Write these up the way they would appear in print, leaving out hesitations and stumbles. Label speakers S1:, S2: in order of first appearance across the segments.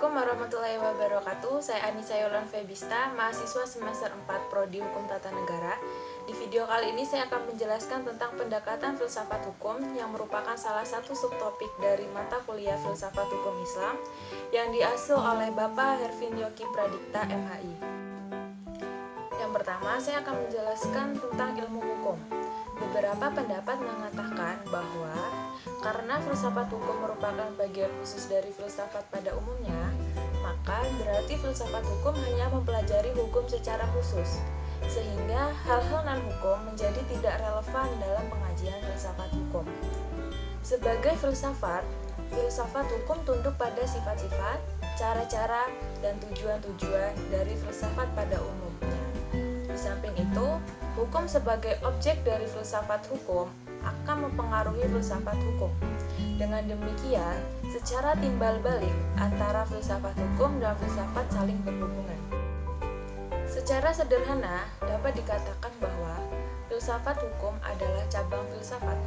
S1: Assalamualaikum warahmatullahi wabarakatuh. Saya Anissa Yolan Febista, mahasiswa semester 4 Prodi Hukum Tata Negara. Di video kali ini saya akan menjelaskan tentang pendekatan filsafat hukum yang merupakan salah satu subtopik dari mata kuliah filsafat hukum Islam yang diasuh oleh Bapak Hervin Yogi Pradipta MHI. Yang pertama, saya akan menjelaskan tentang ilmu hukum. Beberapa pendapat mengatakan bahwa karena filsafat hukum merupakan bagian khusus dari filsafat pada umumnya, maka berarti filsafat hukum hanya mempelajari hukum secara khusus, sehingga hal-hal non-hukum menjadi tidak relevan dalam pengajian filsafat hukum. Sebagai filsafat hukum tunduk pada sifat-sifat, cara-cara, dan tujuan-tujuan dari filsafat pada umumnya. Di samping itu, hukum sebagai objek dari filsafat hukum akan mempengaruhi filsafat hukum. Dengan demikian, secara timbal balik antara filsafat hukum dan filsafat saling berhubungan. Secara sederhana, dapat dikatakan bahwa filsafat hukum adalah cabang filsafat,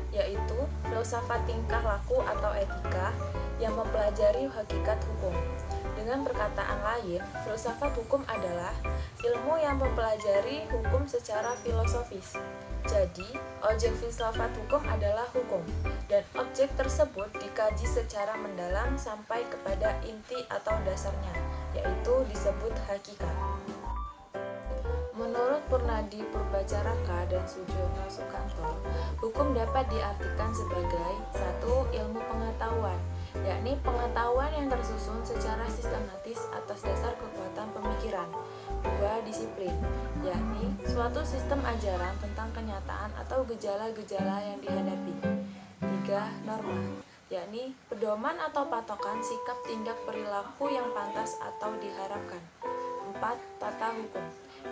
S1: yaitu filsafat tingkah laku atau etika yang mempelajari hakikat hukum. Dengan perkataan lain, filsafat hukum adalah ilmu yang mempelajari hukum secara filosofis. Jadi, objek filsafat hukum adalah hukum, dan objek tersebut dikaji secara mendalam sampai kepada inti atau dasarnya, yaitu disebut hakikat. Menurut Purnadi Purbacaraka dan Sujono Sukanto, hukum dapat diartikan sebagai satu, ilmu pengetahuan, yakni pengetahuan yang tersusun secara sistematis atas dasar kekuatan pemikiran. 2. Disiplin, yakni suatu sistem ajaran tentang kenyataan atau gejala-gejala yang dihadapi. 3. Norma, yakni pedoman atau patokan sikap tindak perilaku yang pantas atau diharapkan. 4. Tata hukum,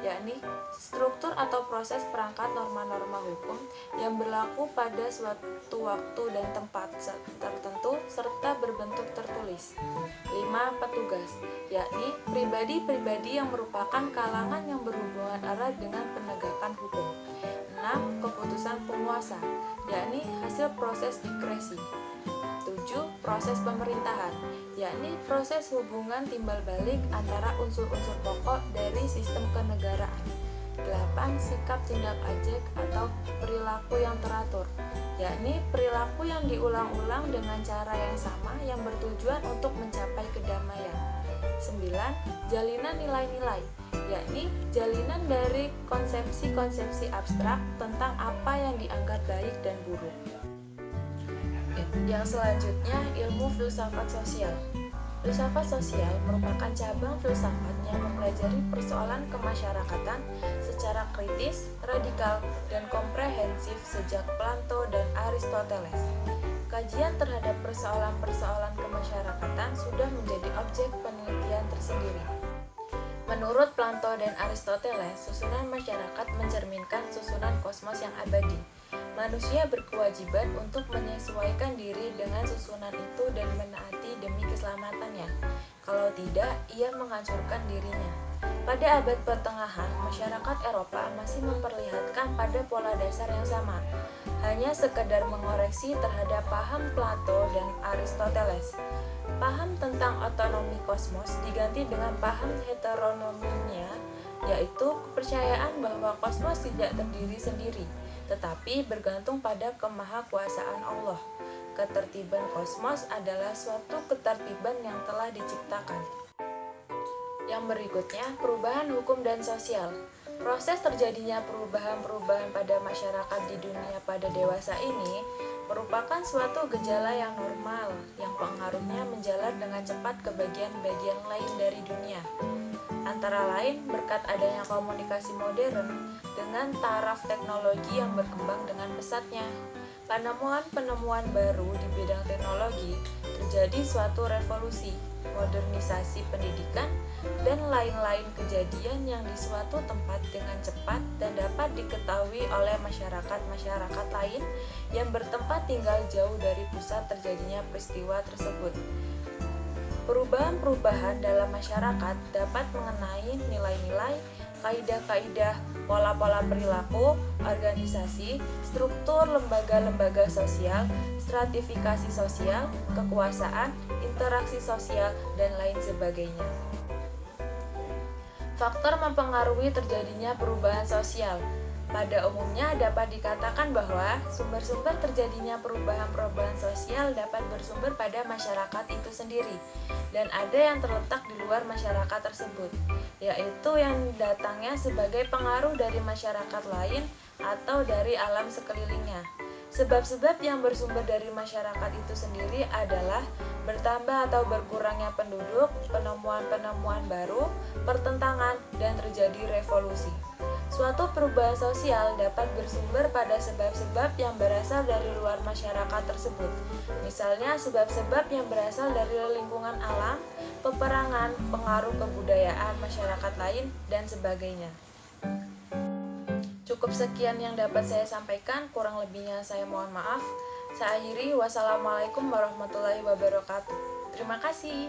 S1: yakni struktur atau proses perangkat norma-norma hukum yang berlaku pada suatu waktu dan tempat tertentu serta berbentuk tertulis. 5. Petugas, yakni pribadi-pribadi yang merupakan kalangan yang berhubungan erat dengan penegakan hukum. 6. Keputusan penguasa, yakni hasil proses diskresi. 7. Proses pemerintahan, yakni proses hubungan timbal balik antara unsur-unsur pokok dari sistem kenegaraan. 8. Sikap tindak ajek atau perilaku yang teratur, yakni perilaku yang diulang-ulang dengan cara yang sama yang bertujuan untuk mencapai kedamaian. 9. Jalinan nilai-nilai, yakni jalinan dari konsepsi-konsepsi abstrak tentang apa yang dianggap baik dan buruk. Yang selanjutnya, ilmu filsafat sosial. Filsafat sosial merupakan cabang filsafat yang mempelajari persoalan kemasyarakatan secara kritis, radikal, dan komprehensif sejak Plato dan Aristoteles. Kajian terhadap persoalan-persoalan kemasyarakatan sudah menjadi objek penelitian tersendiri. Menurut Plato dan Aristoteles, susunan masyarakat mencerminkan susunan kosmos yang abadi. Manusia berkewajiban untuk menyesuaikan diri dengan susunan itu dan menaati demi keselamatannya. Kalau tidak, ia menghancurkan dirinya. Pada abad pertengahan, masyarakat Eropa masih memperlihatkan pada pola dasar yang sama, hanya sekedar mengoreksi terhadap paham Plato dan Aristoteles. Paham tentang otonomi kosmos diganti dengan paham heteronominya, yaitu kepercayaan bahwa kosmos tidak terdiri sendiri, tetapi bergantung pada kemahakuasaan Allah. Ketertiban kosmos adalah suatu ketertiban yang telah diciptakan. Yang berikutnya, perubahan hukum dan sosial. Proses terjadinya perubahan-perubahan pada masyarakat di dunia pada dewasa ini merupakan suatu gejala yang normal, yang pengaruhnya menjalar dengan cepat ke bagian-bagian lain dari dunia. Antara lain, berkat adanya komunikasi modern dengan taraf teknologi yang berkembang dengan pesatnya, penemuan-penemuan baru di bidang teknologi terjadi suatu revolusi, modernisasi pendidikan, dan lain-lain kejadian yang di suatu tempat dengan cepat dan dapat diketahui oleh masyarakat-masyarakat lain yang bertempat tinggal jauh dari pusat terjadinya peristiwa tersebut. Perubahan-perubahan dalam masyarakat dapat mengenai nilai-nilai, kaidah-kaidah, pola-pola perilaku, organisasi, struktur lembaga-lembaga sosial, stratifikasi sosial, kekuasaan, interaksi sosial, dan lain sebagainya. Faktor mempengaruhi terjadinya perubahan sosial. Pada umumnya dapat dikatakan bahwa sumber-sumber terjadinya perubahan-perubahan sosial dapat bersumber pada masyarakat itu sendiri, dan ada yang terletak di luar masyarakat tersebut, yaitu yang datangnya sebagai pengaruh dari masyarakat lain atau dari alam sekelilingnya. Sebab-sebab yang bersumber dari masyarakat itu sendiri adalah bertambah atau berkurangnya penduduk, penemuan-penemuan baru, pertentangan, dan terjadi revolusi. Suatu perubahan sosial dapat bersumber pada sebab-sebab yang berasal dari luar masyarakat tersebut. Misalnya sebab-sebab yang berasal dari lingkungan alam, peperangan, pengaruh kebudayaan masyarakat lain, dan sebagainya. Cukup sekian yang dapat saya sampaikan, kurang lebihnya saya mohon maaf. Saya akhiri, wassalamualaikum warahmatullahi wabarakatuh. Terima kasih.